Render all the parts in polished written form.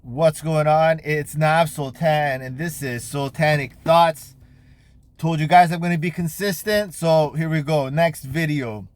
What's going on? It's Nav Sultan, and this is Sultanic Thoughts. Told you guys I'm going to be consistent, so here we go. Next video.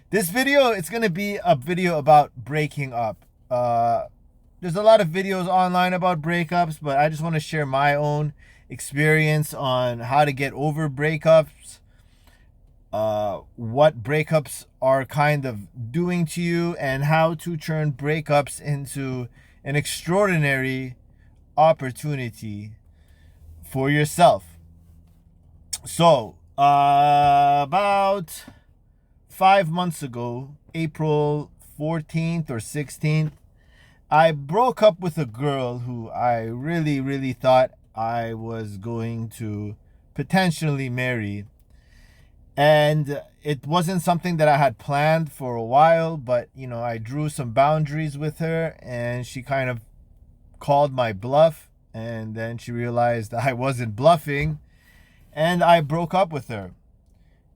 This video, it's going to be a video about breaking up. There's a lot of videos online about breakups, but I just want to share my own experience on how to get over breakups, what breakups are kind of doing to you, and how to turn breakups into an extraordinary opportunity for yourself. So, about 5 months ago, April 14th or 16th, I broke up with a girl who I really thought I was going to potentially marry. And it wasn't something that I had planned for a while, but I drew some boundaries with her, and she kind of called my bluff, and then she realized I wasn't bluffing, and I broke up with her.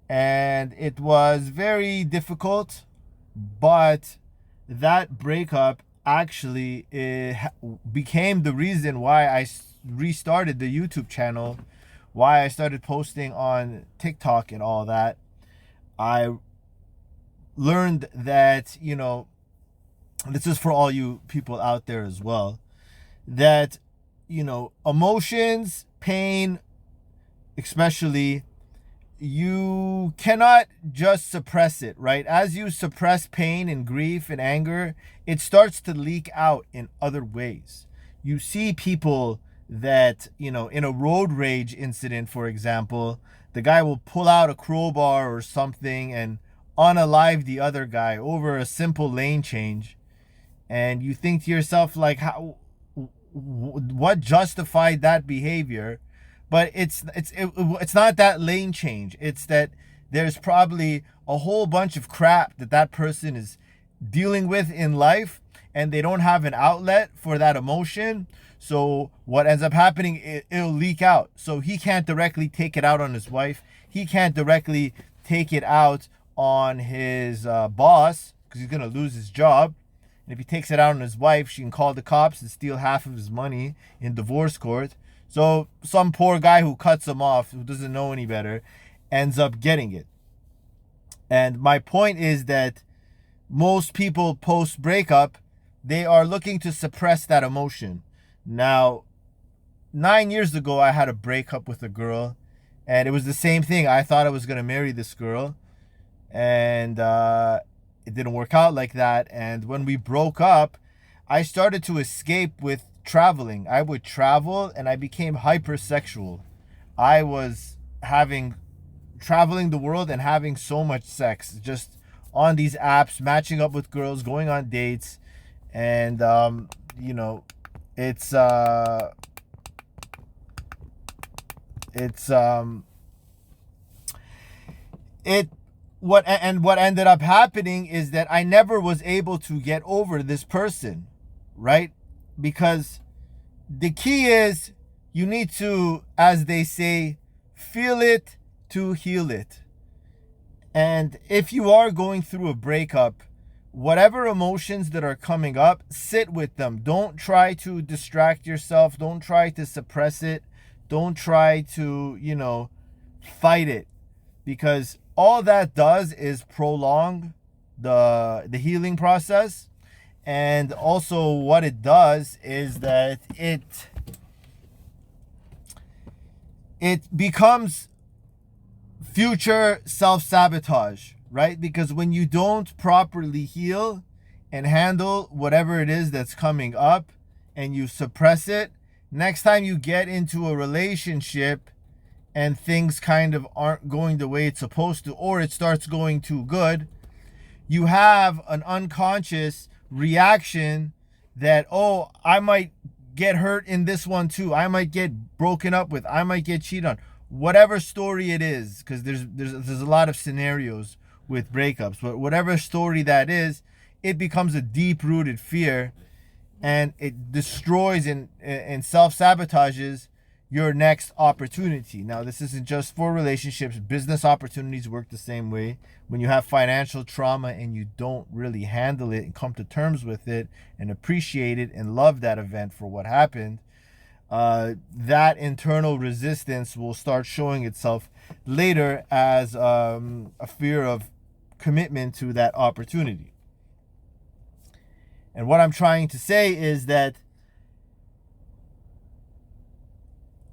And it was very difficult, but that breakup actually became the reason why I restarted the YouTube channel, why I started posting on TikTok and all that. I learned that, this is for all you people out there as well, that, emotions, pain, especially, you cannot just suppress it, right? As you suppress pain and grief and anger, it starts to leak out in other ways. You see people that, in a road rage incident, for example, the guy will pull out a crowbar or something and unalive the other guy over a simple lane change. And you think to yourself, like, what justified that behavior? But it's not that lane change. It's that there's probably a whole bunch of crap that person is dealing with in life, and they don't have an outlet for that emotion. So what ends up happening, it'll leak out. So he can't directly take it out on his wife. He can't directly take it out on his boss, because he's going to lose his job. And if he takes it out on his wife, she can call the cops and steal half of his money in divorce court. So some poor guy who cuts him off, who doesn't know any better, ends up getting it. And my point is that most people post-breakup, they are looking to suppress that emotion. Now, 9 years ago, I had a breakup with a girl, and it was the same thing. I thought I was going to marry this girl, and it didn't work out like that. And when we broke up, I started to escape with traveling. I would travel, and I became hypersexual. I was traveling the world and having so much sex, just on these apps, matching up with girls, going on dates, and it's what ended up happening is that I never was able to get over this person, right? Because the key is, you need to, as they say, feel it to heal it. And if you are going through a breakup, whatever emotions that are coming up, sit with them. Don't try to distract yourself. Don't try to suppress it. Don't try to, fight it. Because all that does is prolong the healing process. And also what it does is that it becomes future self-sabotage, right? Because when you don't properly heal and handle whatever it is that's coming up, and you suppress it, next time you get into a relationship and things kind of aren't going the way it's supposed to, or it starts going too good, you have an unconscious reaction that, oh, I might get hurt in this one too. I might get broken up with. I might get cheated on. Whatever story it is, because there's a lot of scenarios with breakups, but whatever story that is, it becomes a deep-rooted fear, and it destroys and self-sabotages your next opportunity. Now, this isn't just for relationships. Business opportunities work the same way. When you have financial trauma and you don't really handle it and come to terms with it and appreciate it and love that event for what happened, that internal resistance will start showing itself later as a fear of commitment to that opportunity. And what I'm trying to say is that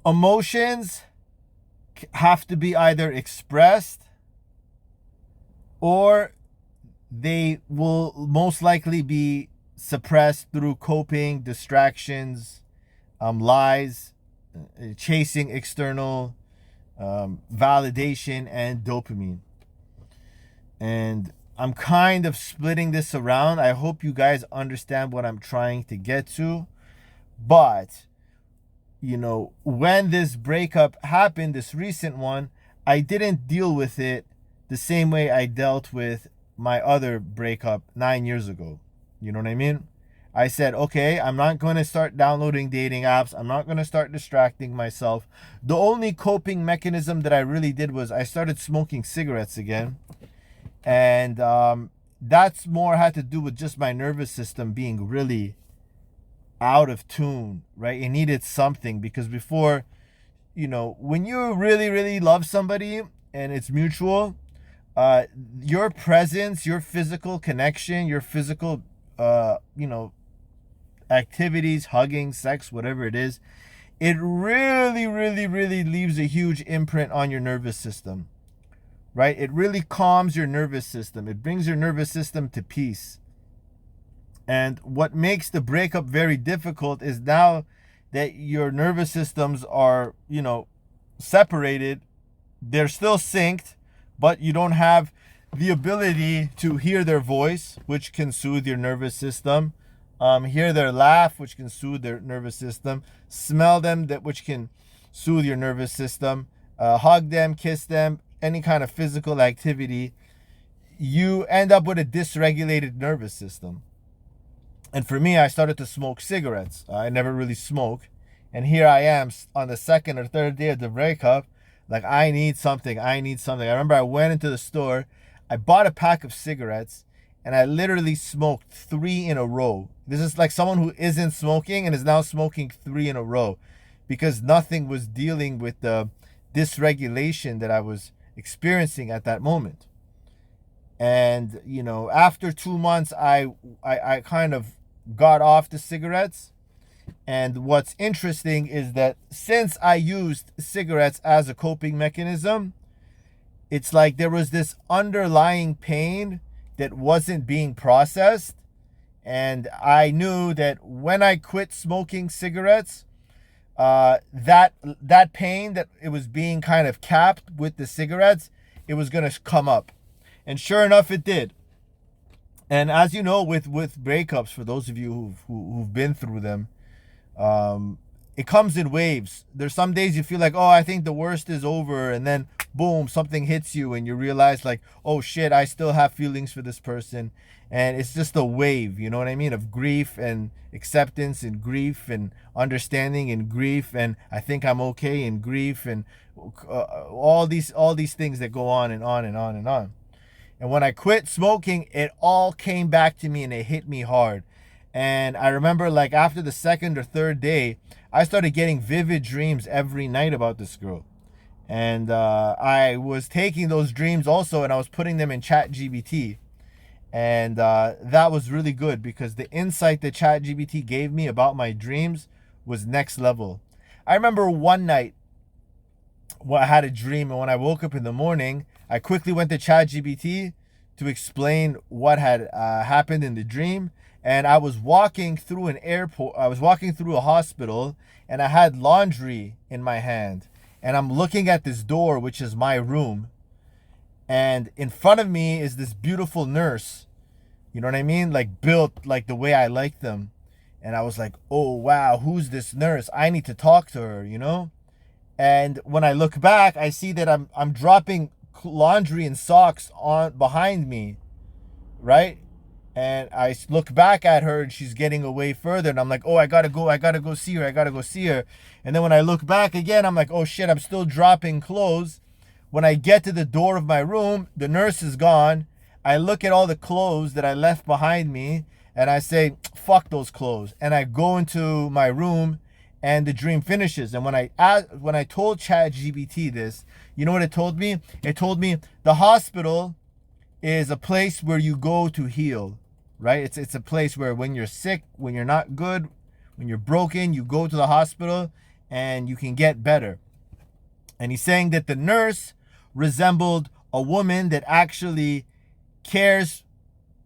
emotions have to be either expressed, or they will most likely be suppressed through coping, distractions, lies, chasing external validation, and dopamine. And I'm kind of splitting this around. I hope you guys understand what I'm trying to get to. But, when this breakup happened, this recent one, I didn't deal with it the same way I dealt with my other breakup 9 years ago. You know what I mean? I said, okay, I'm not going to start downloading dating apps. I'm not going to start distracting myself. The only coping mechanism that I really did was I started smoking cigarettes again. And that's more had to do with just my nervous system being really out of tune, right? It needed something, because before, when you really, really love somebody and it's mutual, your presence, your physical connection, your physical, activities, hugging, sex, whatever it is, it really, really, really leaves a huge imprint on your nervous system, right? It really calms your nervous system. It brings your nervous system to peace. And what makes the breakup very difficult is now that your nervous systems are, separated, they're still synced, but you don't have the ability to hear their voice, which can soothe your nervous system, hear their laugh, which can soothe their nervous system, smell them, which can soothe your nervous system, hug them, kiss them, any kind of physical activity. You end up with a dysregulated nervous system. And for me, I started to smoke cigarettes. I never really smoked. And here I am on the second or third day of the breakup. Like, I need something. I remember I went into the store. I bought a pack of cigarettes. And I literally smoked 3 in a row. This is like someone who isn't smoking and is now smoking 3 in a row. Because nothing was dealing with the dysregulation that I was experiencing at that moment. And, after 2 months, I kind of got off the cigarettes. And what's interesting is that since I used cigarettes as a coping mechanism, it's like there was this underlying pain that wasn't being processed. And I knew that when I quit smoking cigarettes, that pain that it was being kind of capped with the cigarettes, it was going to come up. And sure enough, it did. And as you know, with breakups, for those of you who've been through them, it comes in waves. There's some days you feel like, oh, I think the worst is over, and then boom, something hits you and you realize like, oh shit, I still have feelings for this person. And it's just a wave, you know what I mean, of grief and acceptance and grief and understanding and grief, and I think I'm okay in grief, and all these things that go on and on and on and on. And when I quit smoking, it all came back to me and it hit me hard. And I remember, like, after the second or third day, I started getting vivid dreams every night about this girl. And I was taking those dreams also, and I was putting them in ChatGPT. And that was really good, because the insight that ChatGPT gave me about my dreams was next level. I remember one night I had a dream, and when I woke up in the morning, I quickly went to ChatGPT to explain what had happened in the dream. And I was walking through an airport. I was walking through a hospital, and I had laundry in my hand. And I'm looking at this door, which is my room. And in front of me is this beautiful nurse. You know what I mean? Like, built like the way I like them. And I was like, oh, wow, who's this nurse? I need to talk to her, And when I look back, I see that I'm dropping laundry and socks on behind me, right? And I look back at her and she's getting away further. And I'm like, oh, I gotta go see her. I gotta go see her. And then when I look back again, I'm like, oh shit, I'm still dropping clothes. When I get to the door of my room, the nurse is gone. I look at all the clothes that I left behind me and I say, fuck those clothes. And I go into my room and the dream finishes. And when I told ChatGPT this, you know what it told me? It told me the hospital is a place where you go to heal, right? It's a place where when you're sick, when you're not good, when you're broken, you go to the hospital and you can get better. And he's saying that the nurse resembled a woman that actually cares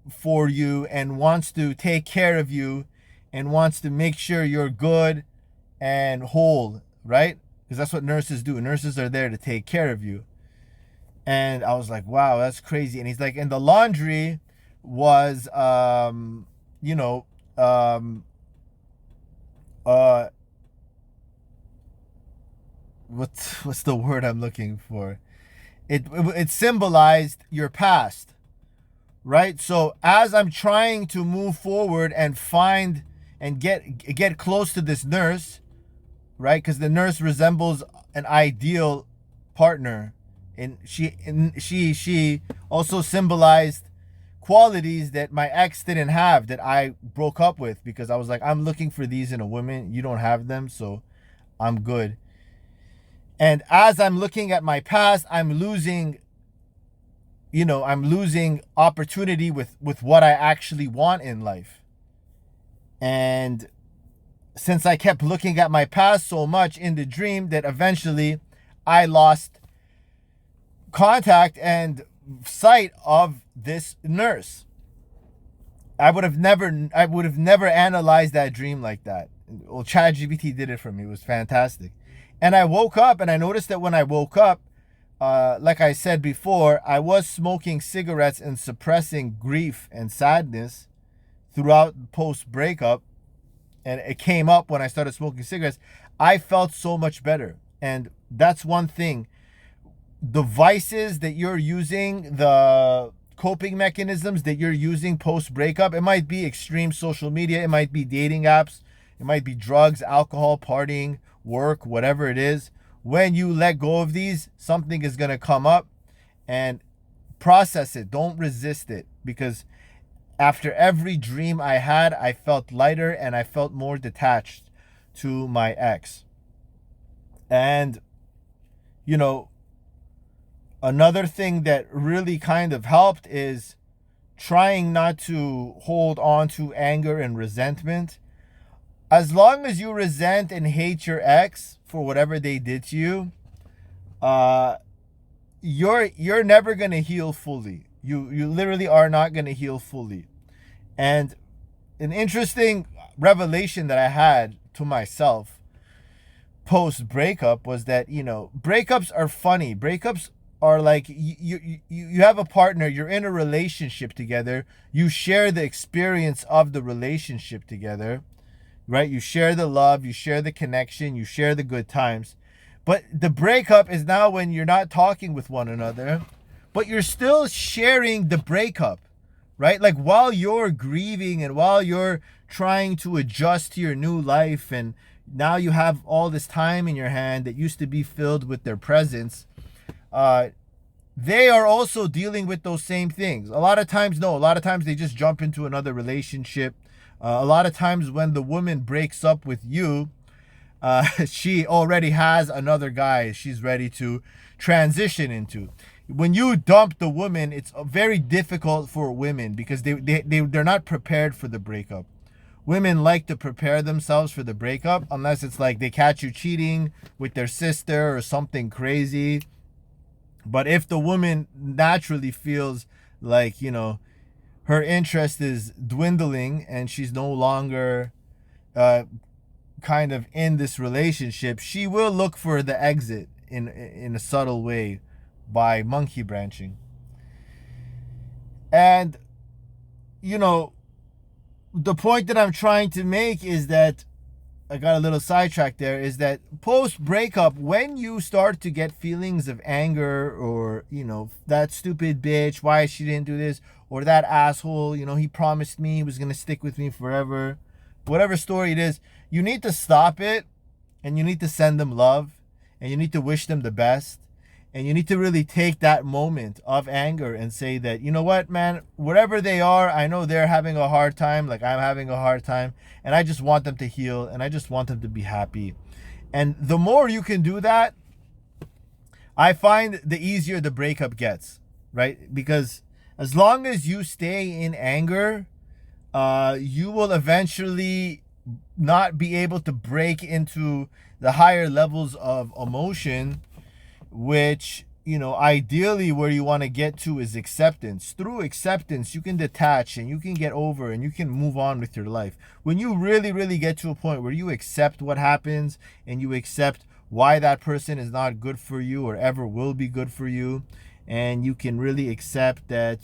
for you and wants to take care of you and wants to make sure you're good and whole, right? Because that's what nurses do. Nurses are there to take care of you. And I was like, wow, that's crazy. And he's like, and the laundry was, you know, uh, what's the word I'm looking for? It symbolized your past, right? So as I'm trying to move forward and find and get close to this nurse, right? Because the nurse resembles an ideal partner, and she also symbolized qualities that my ex didn't have, that I broke up with, because I was like, I'm looking for these in a woman. You don't have them, so I'm good. And as I'm looking at my past, I'm losing opportunity with what I actually want in life. And since I kept looking at my past so much in the dream, that eventually I lost contact and sight of this nurse. I would have never analyzed that dream like that. Well, ChatGPT did it for me. It was fantastic. And I woke up and I noticed that when I woke up, like I said before, I was smoking cigarettes and suppressing grief and sadness throughout post breakup. And it came up when I started smoking cigarettes. I felt so much better. And that's one thing. The vices that you're using, the coping mechanisms that you're using post breakup, it might be extreme social media, it might be dating apps, it might be drugs, alcohol, partying, work, whatever it is. When you let go of these, something is going to come up, and process it. Don't resist it, because after every dream I had, I felt lighter and I felt more detached to my ex. And, you know, another thing that really kind of helped is trying not to hold on to anger and resentment. As long as you resent and hate your ex for whatever they did to you, you're never gonna heal fully. You literally are not gonna heal fully. And an interesting revelation that I had to myself post breakup was that, breakups are funny. Breakups are like, you have a partner, you're in a relationship together, you share the experience of the relationship together, right? You share the love, you share the connection, you share the good times. But the breakup is now when you're not talking with one another, but you're still sharing the breakup, right? Like while you're grieving and while you're trying to adjust to your new life, and now you have all this time in your hand that used to be filled with their presence, they are also dealing with those same things. A lot of times they just jump into another relationship. A lot of times when the woman breaks up with you, she already has another guy she's ready to transition into. When you dump the woman, it's very difficult for women because they're not prepared for the breakup. Women like to prepare themselves for the breakup, unless it's like they catch you cheating with their sister or something crazy. But if the woman naturally feels like, her interest is dwindling and she's no longer kind of in this relationship, she will look for the exit in a subtle way by monkey branching. And, the point that I'm trying to make is that I got a little sidetracked there, is that post breakup, when you start to get feelings of anger, or, that stupid bitch, why she didn't do this, or that asshole, he promised me he was going to stick with me forever, whatever story it is, you need to stop it, and you need to send them love, and you need to wish them the best. And you need to really take that moment of anger and say that, you know what, man, wherever they are, I know they're having a hard time, like I'm having a hard time, and I just want them to heal, and I just want them to be happy. And the more you can do that, I find the easier the breakup gets, right? Because as long as you stay in anger, you will eventually not be able to break into the higher levels of emotion, which, ideally where you want to get to is acceptance. Through acceptance, you can detach, and you can get over, and you can move on with your life. When you really, really get to a point where you accept what happens, and you accept why that person is not good for you or ever will be good for you, and you can really accept that,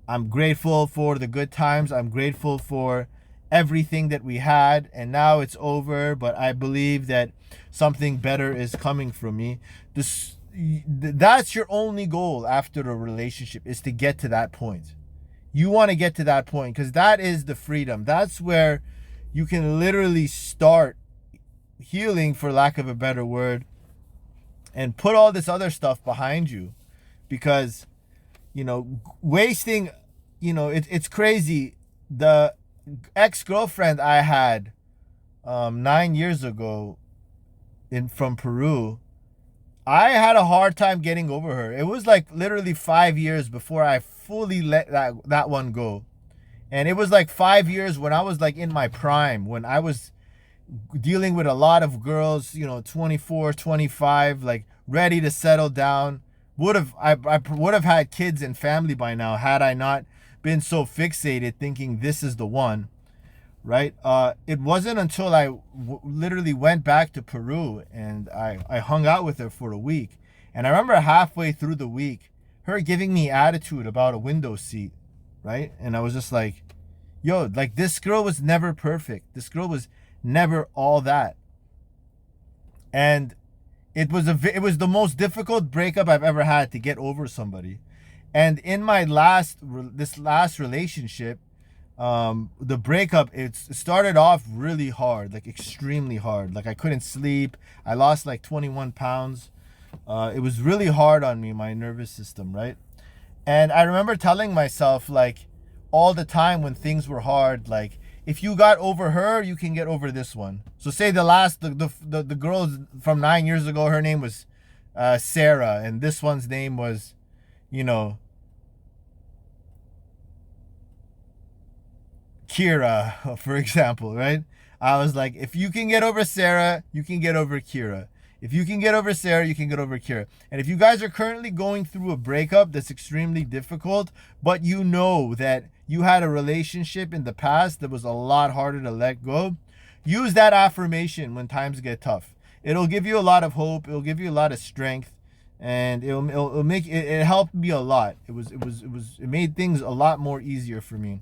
I'm grateful for the good times, I'm grateful for everything that we had, and now it's over, but I believe that something better is coming from me. That's your only goal after a relationship, is to get to that point. You want to get to that point, because that is the freedom. That's where you can literally start healing, for lack of a better word, and put all this other stuff behind you. Because wasting, it's crazy. The ex-girlfriend I had 9 years ago from Peru, I had a hard time getting over her. It was like literally 5 years before I fully let that one go. And it was like 5 years when I was like in my prime, when I was dealing with a lot of girls, 24, 25, like ready to settle down. I would have had kids and family by now, had I not been so fixated thinking this is the one. Right? It wasn't until I literally went back to Peru, and I hung out with her for a week. And I remember halfway through the week, her giving me attitude about a window seat, right? And I was just like, yo, like, this girl was never perfect. This girl was never all that. And it was the most difficult breakup I've ever had, to get over somebody. And in my last relationship, the breakup, it started off really hard, like extremely hard. Like I couldn't sleep. I lost like 21 pounds. It was really hard on me, my nervous system, right? And I remember telling myself, like, all the time when things were hard, like, if you got over her, you can get over this one. So say the girl from 9 years ago, her name was Sarah, and this one's name was, Kira, for example, right? I was like, if you can get over Sarah, you can get over Kira. If you can get over Sarah, you can get over Kira. And if you guys are currently going through a breakup that's extremely difficult, but you know that you had a relationship in the past that was a lot harder to let go, use that affirmation when times get tough. It'll give you a lot of hope. It'll give you a lot of strength, and it'll make it helped me a lot. It made things a lot more easier for me.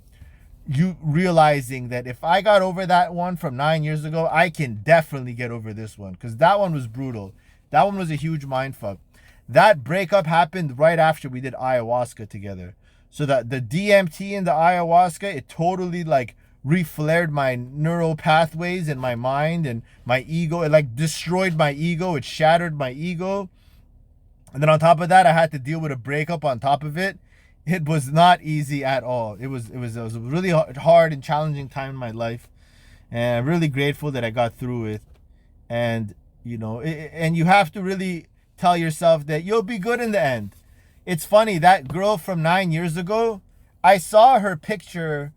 You realizing that if I got over that one from 9 years ago, I can definitely get over this one, because that one was brutal. That one was a huge mindfuck. That breakup happened right after we did ayahuasca together. So that the DMT and the ayahuasca, it totally like reflared my neural pathways in my mind and my ego. It like destroyed my ego. It shattered my ego. And then on top of that, I had to deal with a breakup on top of it. It was not easy at all. It was a really hard and challenging time in my life, and I'm really grateful that I got through it. And and you have to really tell yourself that you'll be good in the end. It's funny, that girl from 9 years ago, I saw her picture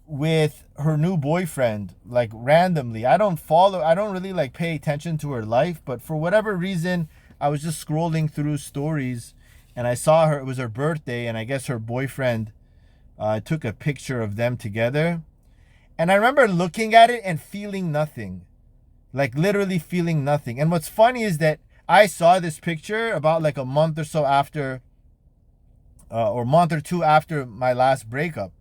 with her new boyfriend, like randomly. I don't really like pay attention to her life, but for whatever reason, I was just scrolling through stories, and I saw her. It was her birthday, and I guess her boyfriend took a picture of them together. And I remember looking at it and feeling nothing, like literally feeling nothing. And what's funny is that I saw this picture about like a month or so after, or month or two after my last breakup.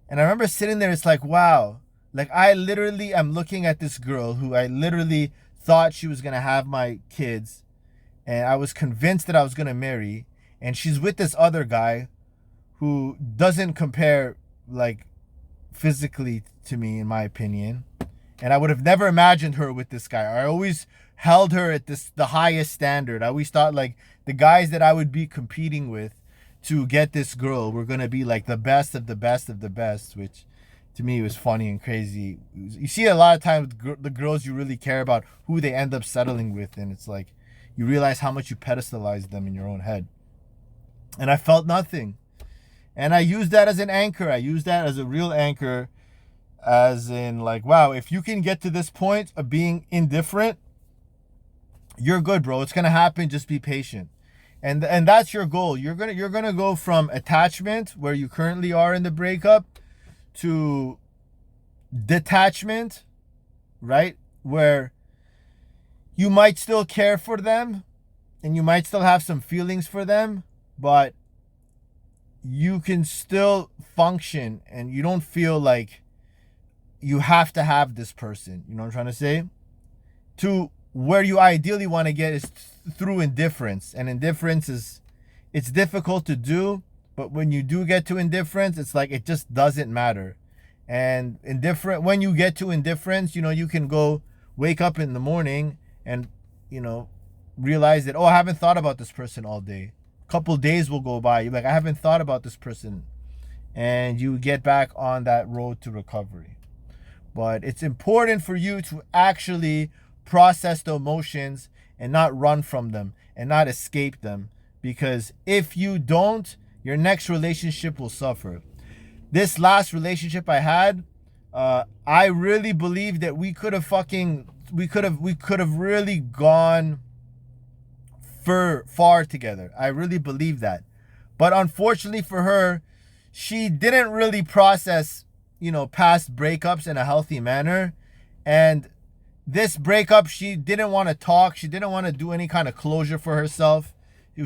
And I remember sitting there, it's like, wow, Like, I literally am looking at this girl who I literally thought she was gonna have my kids, and I was convinced that I was gonna marry, and she's with this other guy who doesn't compare, like, physically to me, in my opinion. And I would have never imagined her with this guy. I always held her at the highest standard. I always thought, like, the guys that I would be competing with to get this girl were gonna be like the best of the best of the best, which to me was funny and crazy. You see a lot of times the girls you really care about, who they end up settling with, and it's like you realize how much you pedestalize them in your own head. And I felt nothing. And I used that as an anchor. I used that as a real anchor, as in, like, wow, if you can get to this point of being indifferent, you're good, bro. It's gonna happen. Just be patient. And that's your goal. You're gonna go from attachment, where you currently are in the breakup, to detachment, right? Where you might still care for them and you might still have some feelings for them, but you can still function and you don't feel like you have to have this person. You know what I'm trying to say? To where you ideally want to get is through indifference. And indifference is, it's difficult to do, but when you do get to indifference, it's like it just doesn't matter. And when you get to indifference, you know, you can go wake up in the morning and, you know, realize that, oh, I haven't thought about this person all day. A couple days will go by. You're like, I haven't thought about this person. And you get back on that road to recovery. But it's important for you to actually process the emotions and not run from them and not escape them. Because if you don't, your next relationship will suffer. This last relationship I had, I really believe that we could have really gone far together. I really believe that. But unfortunately for her, she didn't really process, you know, past breakups in a healthy manner. And this breakup, she didn't want to talk. She didn't want to do any kind of closure for herself.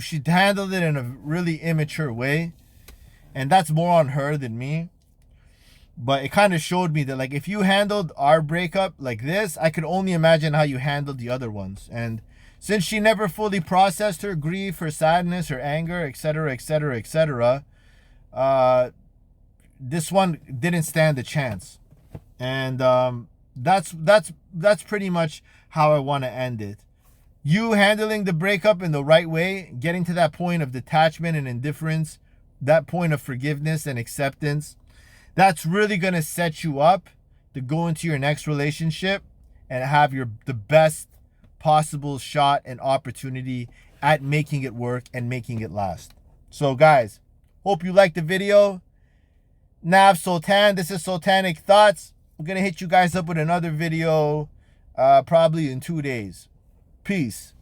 She handled it in a really immature way. And that's more on her than me. But it kind of showed me that, like, if you handled our breakup like this, I could only imagine how you handled the other ones. And since she never fully processed her grief, her sadness, her anger, etc., etc., etc., this one didn't stand a chance. And that's pretty much how I want to end it. You handling the breakup in the right way, getting to that point of detachment and indifference, that point of forgiveness and acceptance, that's really going to set you up to go into your next relationship and have the best possible shot and opportunity at making it work and making it last. So guys, hope you liked the video. Nav Sultan, this is Sultanic Thoughts. I'm going to hit you guys up with another video probably in 2 days. Peace.